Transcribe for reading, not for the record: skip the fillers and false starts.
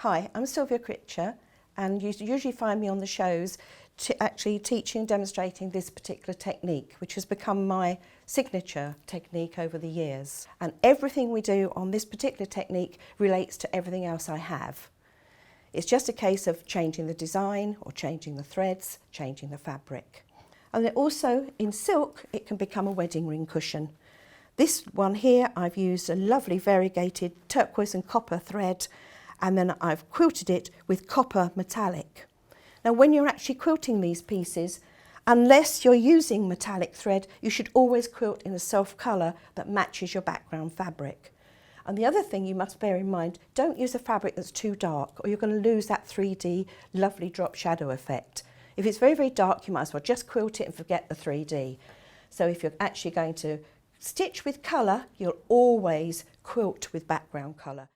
Hi, I'm Sylvia Critcher, and you usually find me on the shows actually teaching and demonstrating this particular technique, which has become my signature technique over the years. And everything we do on this particular technique relates to everything else I have. It's just a case of changing the design or changing the threads, changing the fabric. And then also in silk, it can become a wedding ring cushion. This one here, I've used a lovely variegated turquoise and copper thread, and then I've quilted it with copper metallic. Now, when you're actually quilting these pieces, unless you're using metallic thread, you should always quilt in a soft colour that matches your background fabric. And the other thing you must bear in mind, don't use a fabric that's too dark, or you're going to lose that 3D lovely drop shadow effect. If it's very, very dark, you might as well just quilt it and forget the 3D. So if you're actually going to stitch with colour, you'll always quilt with background colour.